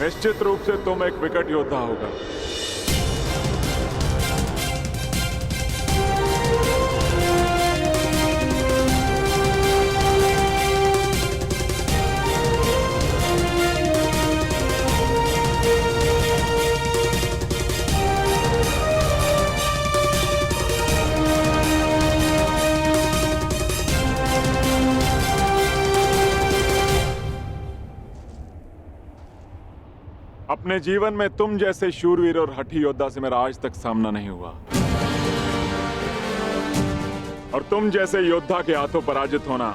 निश्चित रूप से तुम एक विकट योद्धा होगा। अपने जीवन में तुम जैसे शूरवीर और हठी योद्धा से मेरा आज तक सामना नहीं हुआ, और तुम जैसे योद्धा के हाथों पराजित होना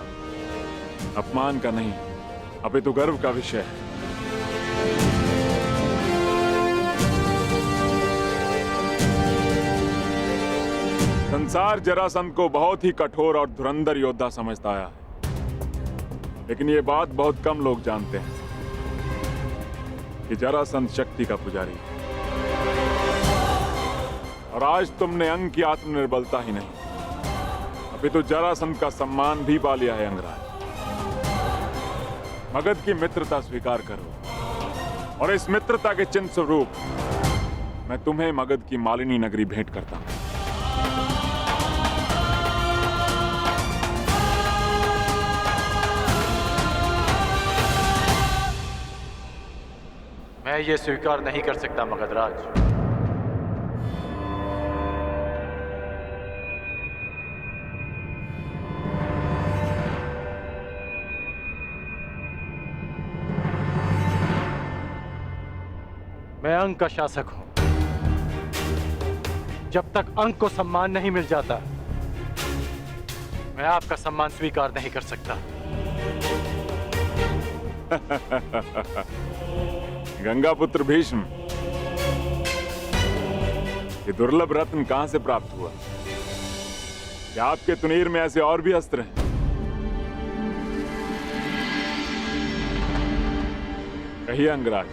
अपमान का नहीं अपितु गर्व का विषय है। संसार जरासंध को बहुत ही कठोर और धुरंधर योद्धा समझता आया है, लेकिन ये बात बहुत कम लोग जानते हैं कि जरासंध शक्ति का पुजारी है। और आज तुमने अंग की आत्मनिर्बलता ही नहीं अपितु जरासंध का सम्मान भी पा लिया है। अंगराज, मगध की मित्रता स्वीकार करो, और इस मित्रता के चिन्ह स्वरूप मैं तुम्हें मगध की मालिनी नगरी भेंट करता हूं। मैं ये स्वीकार नहीं कर सकता मगधराज। मैं अंग का शासक हूं। जब तक अंग को सम्मान नहीं मिल जाता, मैं आपका सम्मान स्वीकार नहीं कर सकता। गंगापुत्र भीष्म, ये दुर्लभ रत्न कहां से प्राप्त हुआ? क्या आपके तुनीर में ऐसे और भी अस्त्र हैं? कहिए अंगराज,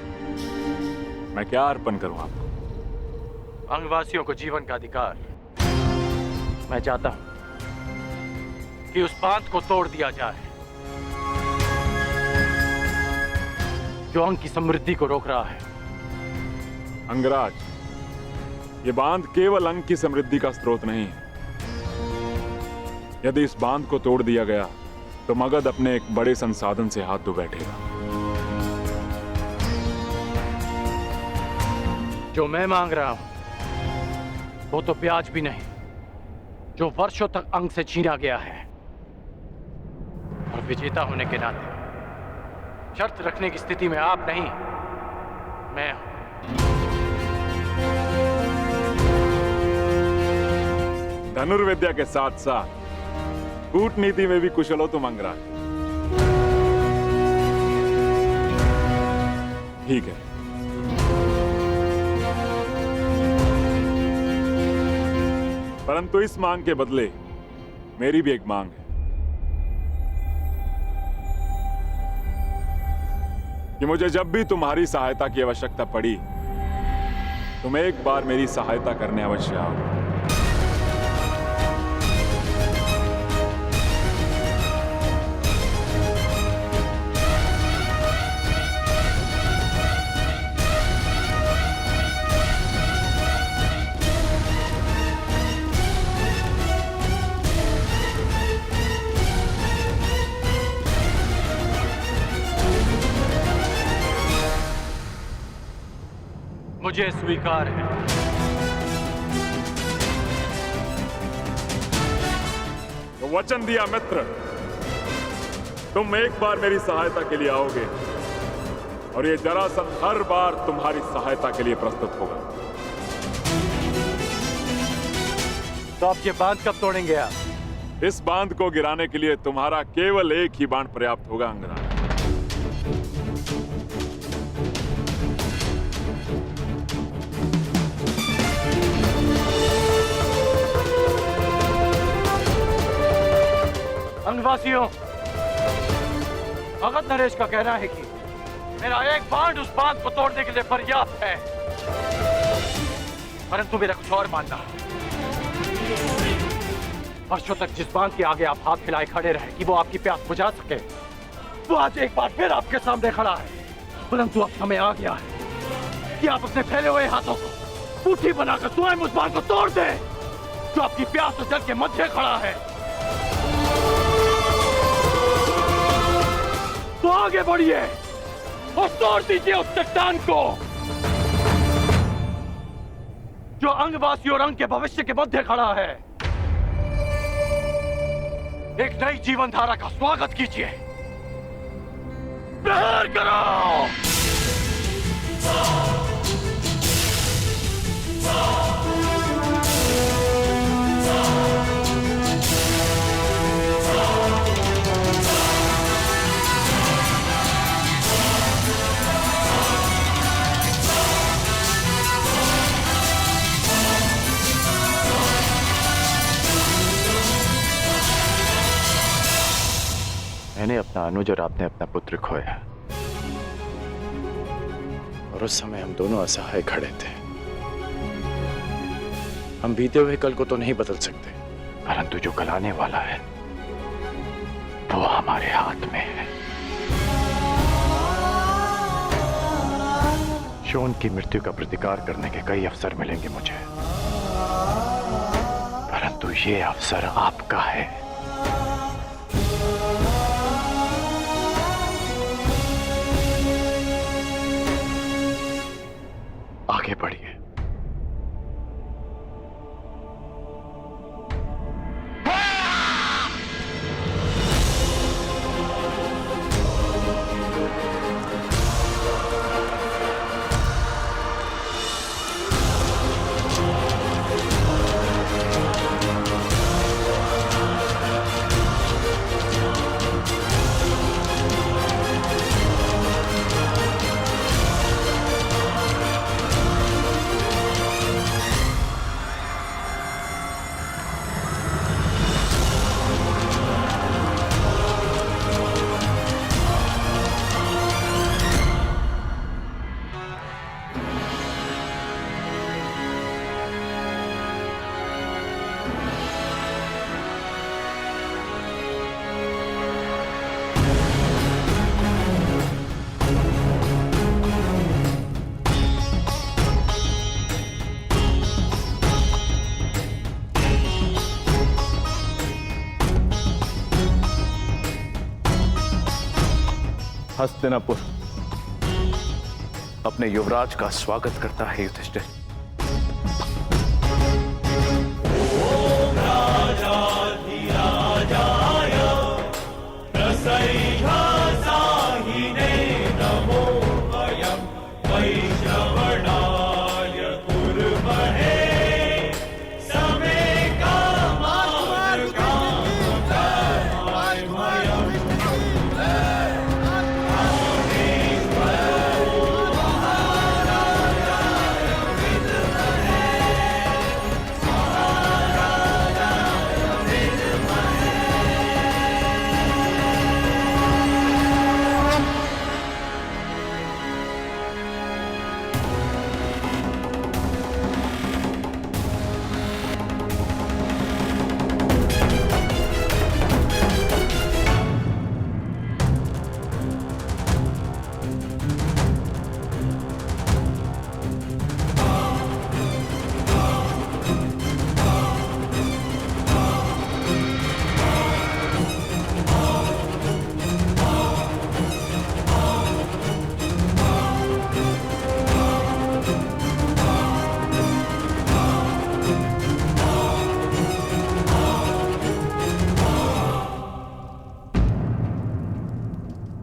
मैं क्या अर्पण करूं आपको? अंगवासियों को जीवन का अधिकार। मैं चाहता हूं कि उस बांध को तोड़ दिया जाए जो अंग की समृद्धि को रोक रहा है। अंगराज, ये बांध केवल अंग की समृद्धि का स्रोत नहीं है। यदि इस बांध को तोड़ दिया गया तो मगध अपने एक बड़े संसाधन से हाथ धो बैठेगा। जो मैं मांग रहा हूं वो तो ब्याज भी नहीं, जो वर्षों तक अंग से छीना गया है। और विजेता होने के नाते शर्त रखने की स्थिति में आप नहीं, मैं हूं। धनुर्विद्या के साथ साथ कूटनीति में भी कुशल हो तुम अंगराज। ठीक है, परंतु इस मांग के बदले मेरी भी एक मांग है कि मुझे जब भी तुम्हारी सहायता की आवश्यकता पड़ी, तुम एक बार मेरी सहायता करने अवश्य आओ। मुझे स्वीकार है। तो वचन दिया मित्र, तुम एक बार मेरी सहायता के लिए आओगे, और ये जरासंध हर बार तुम्हारी सहायता के लिए प्रस्तुत होगा। तो आप ये बांध कब तोड़ेंगे? आप इस बांध को गिराने के लिए तुम्हारा केवल एक ही बाण पर्याप्त होगा अंगराज। अंगवासियों, मगध नरेश का कहना है कि मेरा एक बाण उस बांध को तोड़ने के लिए पर्याप्त है, परंतु मेरा कुछ और मानना है। वर्षों तक जिस बांध के आगे आप हाथ फैलाए खड़े रहे कि वो आपकी प्यास बुझा सके, वो आज एक बार फिर आपके सामने खड़ा है। परंतु अब समय आ गया है कि आप अपने फैले हुए हाथों को मुट्ठी बनाकर स्वयं उस बाण को तोड़ दे जो आपकी प्यास और जल के मध्य खड़ा है। तो आगे बढ़िए और तोड़ दीजिए उस चट्टान को जो अंगवासी और अंग के भविष्य के मध्य खड़ा है। एक नई जीवन धारा का स्वागत कीजिए। प्रहार करो। मैंने अपना अनुज और आपने अपना पुत्र खोया और उस समय हम दोनों असहाय खड़े थे। हम बीते हुए कल को तो नहीं बदल सकते, परंतु जो कल आने वाला है वो हमारे हाथ में है। शोन की मृत्यु का प्रतिकार करने के कई अवसर मिलेंगे मुझे, परंतु ये अवसर आपका है। आगे बढ़िए। हस्तिनापुर अपने युवराज का स्वागत करता है। युधिष्ठिर,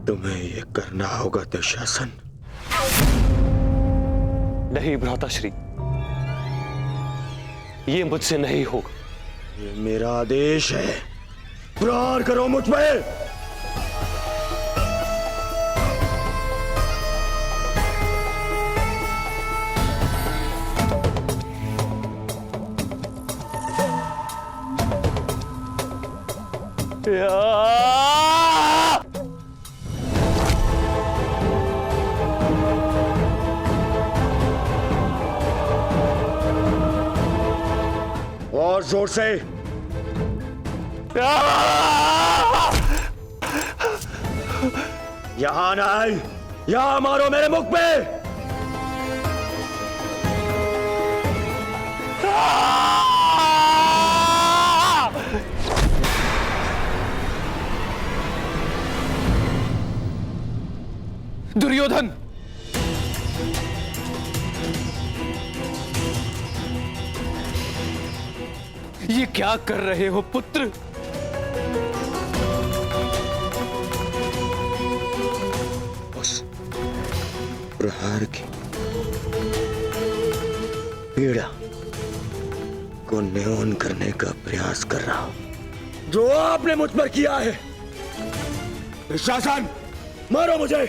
तुम्हें ये करना होगा दुशासन। नहीं भ्राताश्री, ये मुझसे नहीं होगा। ये मेरा आदेश है। प्रहार करो मुझ पे। और जोर से। यहां ना आए, यहां मारो मेरे मुख पे। दुर्योधन, ये क्या कर रहे हो पुत्र? उस प्रहार की पीड़ा को न्यून करने का प्रयास कर रहा हूं जो आपने मुझ पर किया है। दुशासन, मारो मुझे।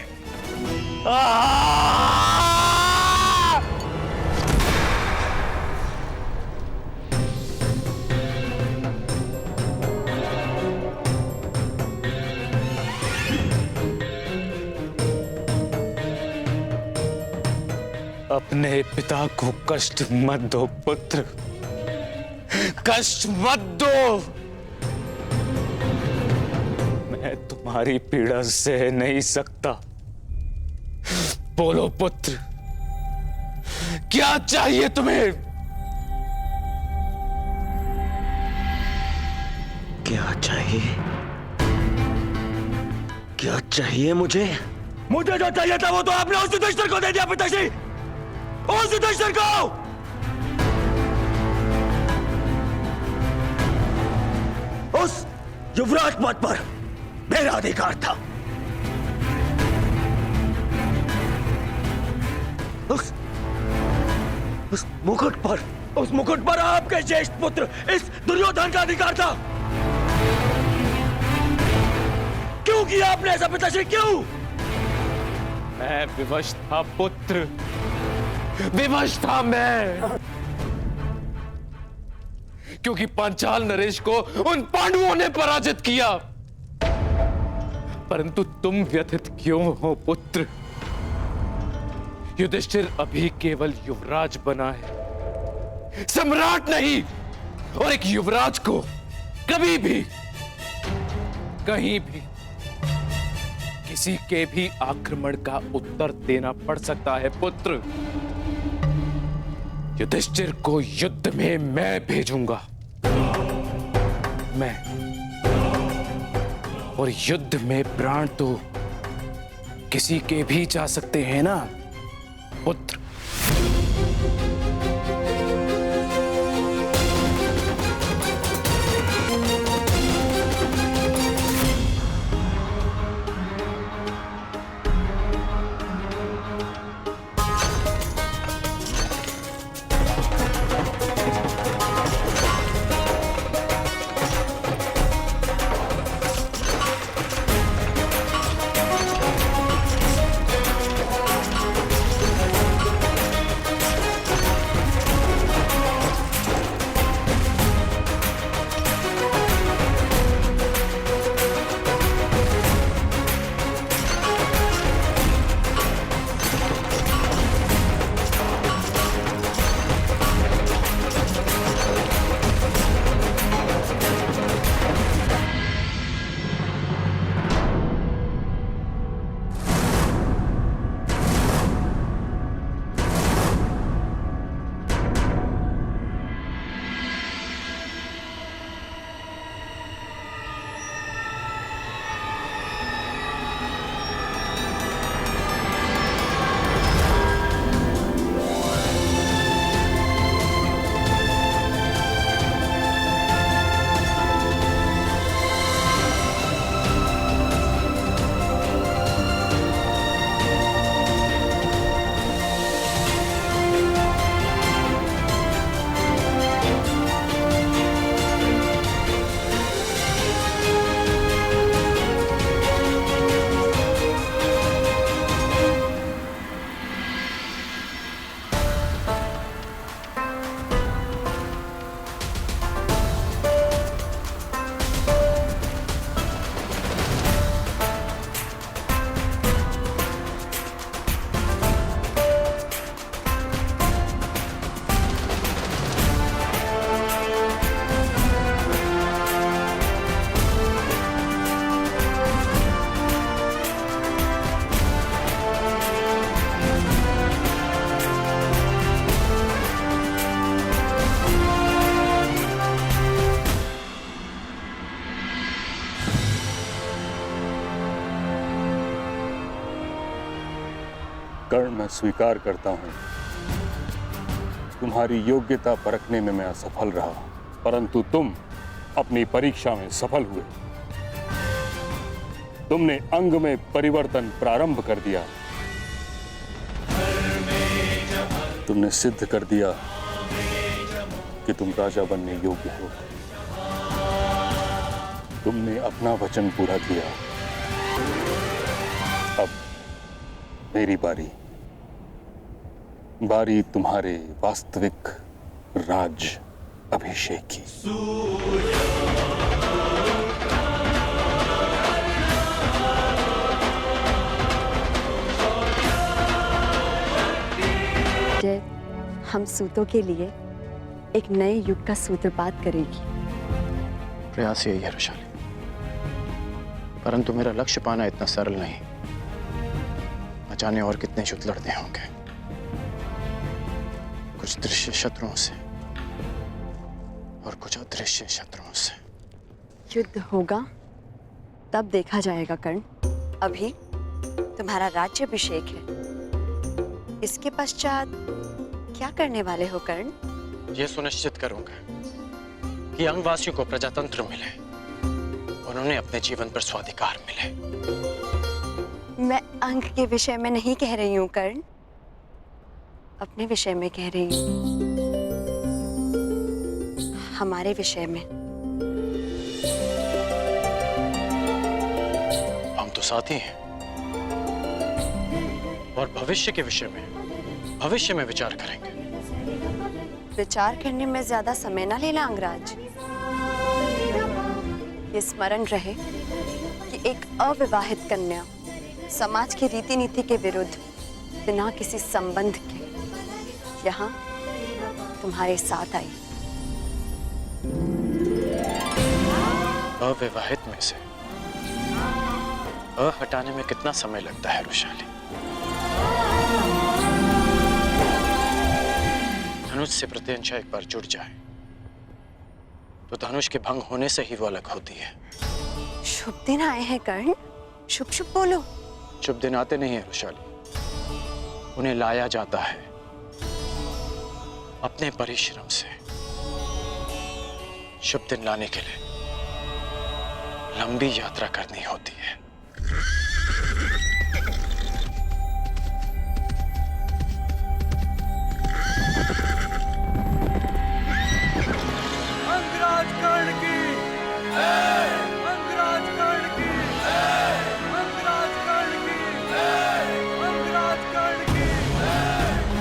अपने पिता को कष्ट मत दो पुत्र, कष्ट मत दो। मैं तुम्हारी पीड़ा सह नहीं सकता। बोलो पुत्र, क्या चाहिए तुम्हें? क्या चाहिए? क्या चाहिए मुझे? मुझे जो चाहिए था वो तो आपने उस युधिष्ठिर को दे दिया पिताजी। उस युधिष्ठिर को! उस युवराज पद पर मेरा अधिकार था। उस मुकुट पर आपके ज्येष्ठ पुत्र इस दुर्योधन का अधिकार था। क्यों किया आपने ऐसा पिताश्री, क्यों? मैं विवश था पुत्र, विवश था मैं, क्योंकि पांचाल नरेश को उन पांडवों ने पराजित किया। परंतु तुम व्यथित क्यों हो पुत्र? युधिष्ठिर अभी केवल युवराज बना है, सम्राट नहीं। और एक युवराज को कभी भी, कहीं भी, किसी के भी आक्रमण का उत्तर देना पड़ सकता है पुत्र। युधिष्ठिर को युद्ध में मैं भेजूंगा, मैं। और युद्ध में प्राण तो किसी के भी जा सकते हैं ना पुत्र। कर्ण, मैं स्वीकार करता हूं तुम्हारी योग्यता परखने में मैं असफल रहा, परंतु तुम अपनी परीक्षा में सफल हुए। तुमने अंग में परिवर्तन प्रारंभ कर दिया। तुमने सिद्ध कर दिया कि तुम राजा बनने योग्य हो। तुमने अपना वचन पूरा किया। अब मेरी बारी तुम्हारे वास्तविक राज अभिषेक की। हम सूतों के लिए एक नए युग का सूत्रपात करेगी। प्रयास यही है रुशाली, परंतु मेरा लक्ष्य पाना इतना सरल नहीं। न जाने और कितने युद्ध लड़ने होंगे, कुछ दृश्य शत्रुओं से और कुछ अदृश्य शत्रुओं से। युद्ध होगा तब देखा जाएगा कर्ण। अभी तुम्हारा राज्याभिषेक है, इसके पश्चात क्या करने वाले हो कर्ण? यह सुनिश्चित करूंगा कि अंगवासियों को प्रजातंत्र मिले और उन्हें अपने जीवन पर स्वाधिकार मिले। मैं अंग के विषय में नहीं कह रही हूँ कर्ण, अपने विषय में कह रही हूँ, हमारे विषय में। हम तो साथी हैं और भविष्य के विषय में भविष्य में विचार करेंगे। विचार करने में ज्यादा समय ना लेना अंगराज। ये स्मरण रहे कि एक अविवाहित कन्या समाज की रीति नीति के विरुद्ध बिना किसी संबंध के यहाँ तुम्हारे साथ आई। अविवाहित में से हटाने में कितना समय लगता है रुशाली? धनुष से प्रत्यंचा एक बार जुड़ जाए तो धनुष के भंग होने से ही वो अलग होती है। शुभ दिन आए हैं कर्ण, शुभ शुभ बोलो। शुभ दिन आते नहीं है रुशाली, उन्हें लाया जाता है अपने परिश्रम से। शुभ दिन लाने के लिए लंबी यात्रा करनी होती है। अंगराज कर्ण की, अंगराज कर्ण की, अंगराज कर्ण की, अंगराज कर्ण की,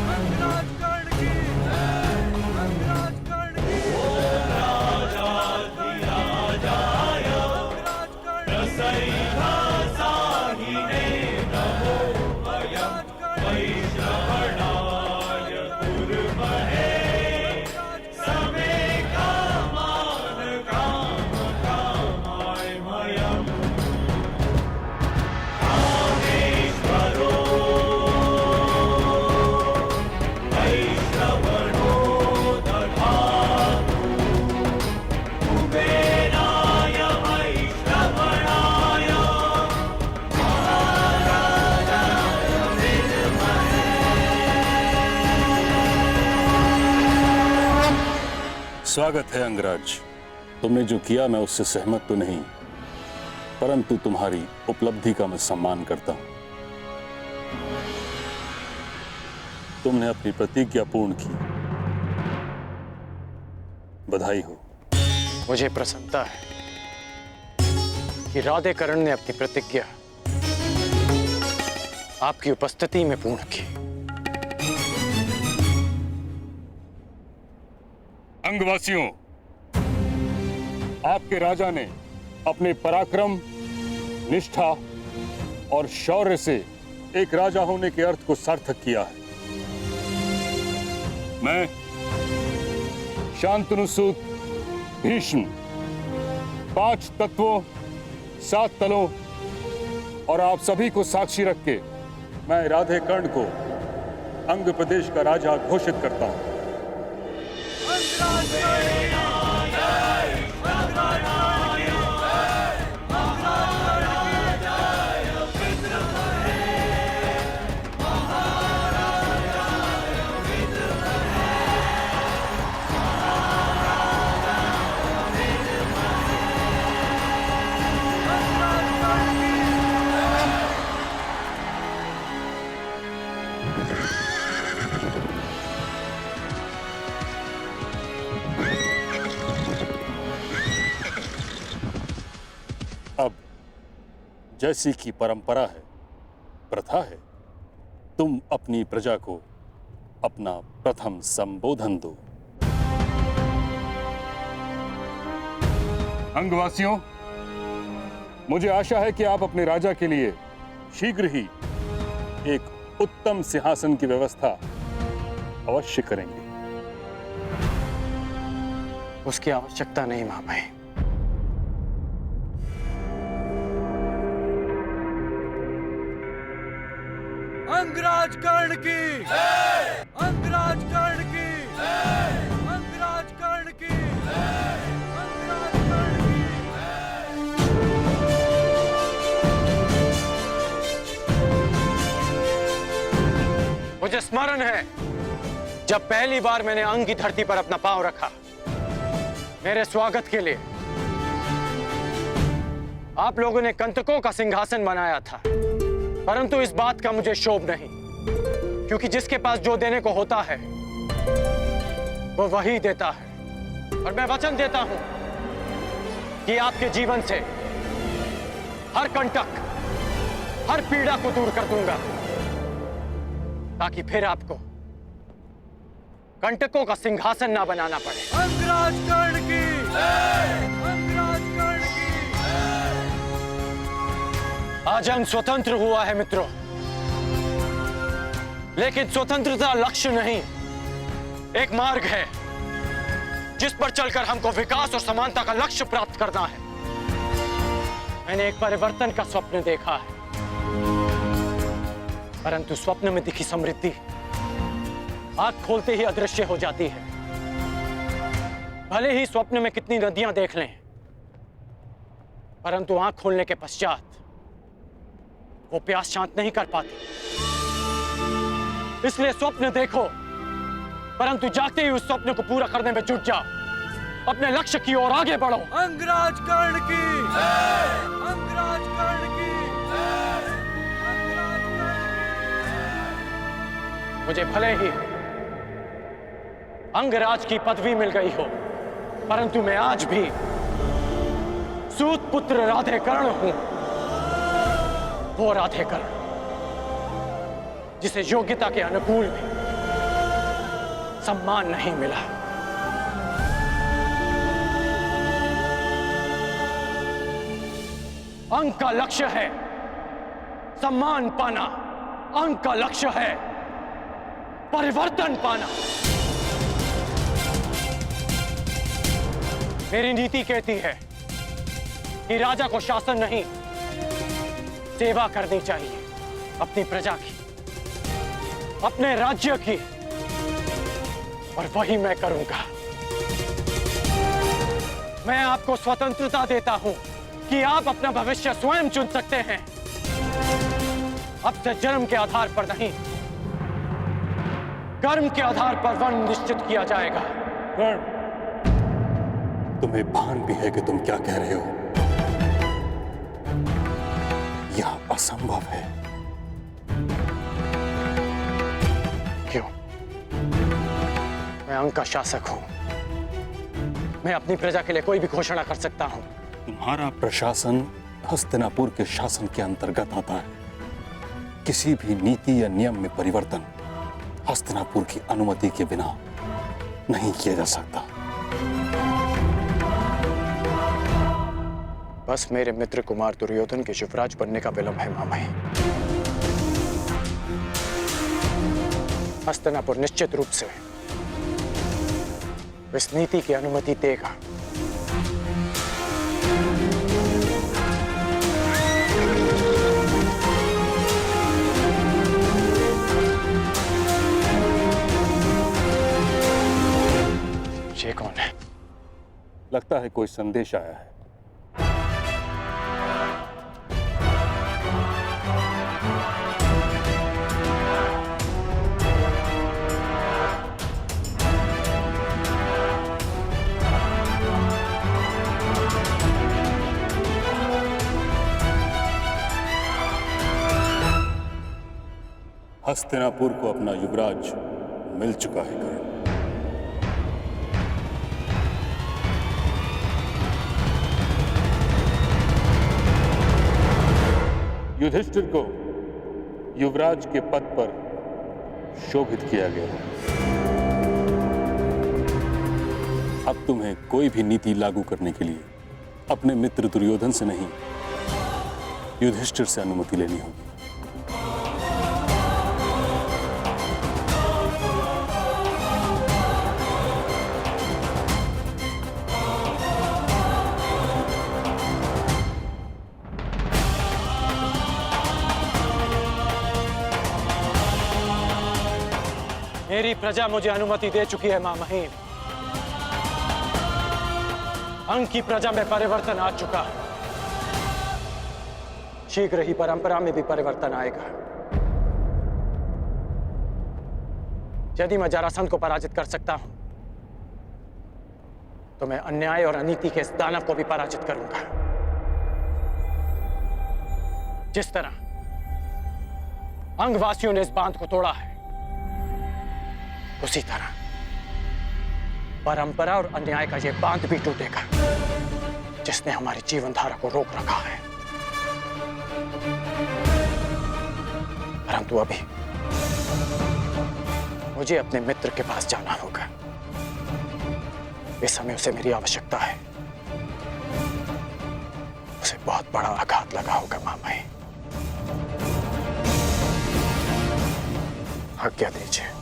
अंगराज कर्ण की, अंगराज कर्ण की। स्वागत है अंगराज। तुमने जो किया मैं उससे सहमत तो नहीं, परंतु तुम्हारी उपलब्धि का मैं सम्मान करता हूं। तुमने अपनी प्रतिज्ञा पूर्ण की, बधाई हो। मुझे प्रसन्नता है कि राधेकरण ने अपनी प्रतिज्ञा आपकी उपस्थिति में पूर्ण की। अंगवासियों, आपके राजा ने अपने पराक्रम, निष्ठा और शौर्य से एक राजा होने के अर्थ को सार्थक किया है। मैं शांतनुसूत भीष्म 5 तत्वों, 7 तलों और आप सभी को साक्षी रख के मैं राधेकर्ण को अंग प्रदेश का राजा घोषित करता हूं। अब जैसी की परंपरा है, प्रथा है, तुम अपनी प्रजा को अपना प्रथम संबोधन दो। अंगवासियों, मुझे आशा है कि आप अपने राजा के लिए शीघ्र ही एक उत्तम सिंहासन की व्यवस्था अवश्य करेंगे। उसकी आवश्यकता नहीं महामहिम। अंगराज कर्ण की अंगराज कर्ण की अंगराज कर्ण की अंगराज कर्ण की। मुझे स्मरण है जब पहली बार मैंने अंग की धरती पर अपना पांव रखा, मेरे स्वागत के लिए आप लोगों ने कंटकों का सिंहासन बनाया था, परंतु इस बात का मुझे शोभ नहीं, क्योंकि जिसके पास जो देने को होता है वो वही देता है। और मैं वचन देता हूं कि आपके जीवन से हर कंटक, हर पीड़ा को दूर कर दूंगा, ताकि फिर आपको कंटकों का सिंहासन ना बनाना पड़े। अंगराज कर्ण की अंगराज कर्ण की। आज अंग स्वतंत्र हुआ है मित्रों, लेकिन स्वतंत्रता लक्ष्य नहीं, एक मार्ग है जिस पर चलकर हमको विकास और समानता का लक्ष्य प्राप्त करना है। मैंने एक परिवर्तन का स्वप्न देखा है, परंतु स्वप्न में दिखी समृद्धि आंख खोलते ही अदृश्य हो जाती है। भले ही स्वप्न में कितनी नदियां देख लें, परंतु आंख खोलने के पश्चात वो प्यास शांत नहीं कर पाती। इसलिए स्वप्न देखो, परंतु जागते ही उस स्वप्न को पूरा करने में जुट जाओ। अपने लक्ष्य की ओर आगे बढ़ो। अंगराज कर्ण की अंगराज कर्ण की अंगराज कर्ण की। मुझे भले ही अंगराज की पदवी मिल गई हो, परंतु मैं आज भी सूत पुत्र राधेकर्ण हूं। वो राधेकर्ण जिसे योग्यता के अनुकूल भी सम्मान नहीं मिला। अंग का लक्ष्य है सम्मान पाना, अंग का लक्ष्य है परिवर्तन पाना। मेरी नीति कहती है कि राजा को शासन नहीं, सेवा करनी चाहिए अपनी प्रजा की, अपने राज्य की, और वही मैं करूंगा। मैं आपको स्वतंत्रता देता हूं कि आप अपना भविष्य स्वयं चुन सकते हैं। अब से जन्म के आधार पर नहीं, कर्म के आधार पर वर्ण निश्चित किया जाएगा। तुम्हें भान भी है कि तुम क्या कह रहे हो? यह असंभव है। क्यों? मैं अंग का शासक हूं, मैं अपनी प्रजा के लिए कोई भी घोषणा कर सकता हूं। तुम्हारा प्रशासन हस्तिनापुर के शासन के अंतर्गत आता है। किसी भी नीति या नियम में परिवर्तन हस्तिनापुर की अनुमति के बिना नहीं किया जा सकता। बस मेरे मित्र कुमार दुर्योधन के युवराज बनने का विलंब है मामाई। हस्तिनापुर निश्चित रूप से इस नीति की अनुमति देगा। ये कौन है? लगता है कोई संदेश आया है। हस्तिनापुर को अपना युवराज मिल चुका है कर्ण। युधिष्ठिर को युवराज के पद पर शोभित किया गया। अब तुम्हें कोई भी नीति लागू करने के लिए अपने मित्र दुर्योधन से नहीं, युधिष्ठिर से अनुमति लेनी होगी। मेरी प्रजा मुझे अनुमति दे चुकी है मां महीम। अंग की प्रजा में परिवर्तन आ चुका है। शीघ्र ही परंपरा में भी परिवर्तन आएगा। यदि मैं जरासंध को पराजित कर सकता हूं तो मैं अन्याय और अनीति के इस दानव को भी पराजित करूंगा। जिस तरह अंगवासियों ने इस बांध को तोड़ा है, उसी तरह परंपरा और अन्याय का यह बांध भी टूटेगा जिसने हमारी जीवन धारा को रोक रखा है। परंतु अभी मुझे अपने मित्र के पास जाना होगा। इस समय उसे मेरी आवश्यकता है। उसे बहुत बड़ा आघात लगा होगा मामा। आज्ञा दीजिए।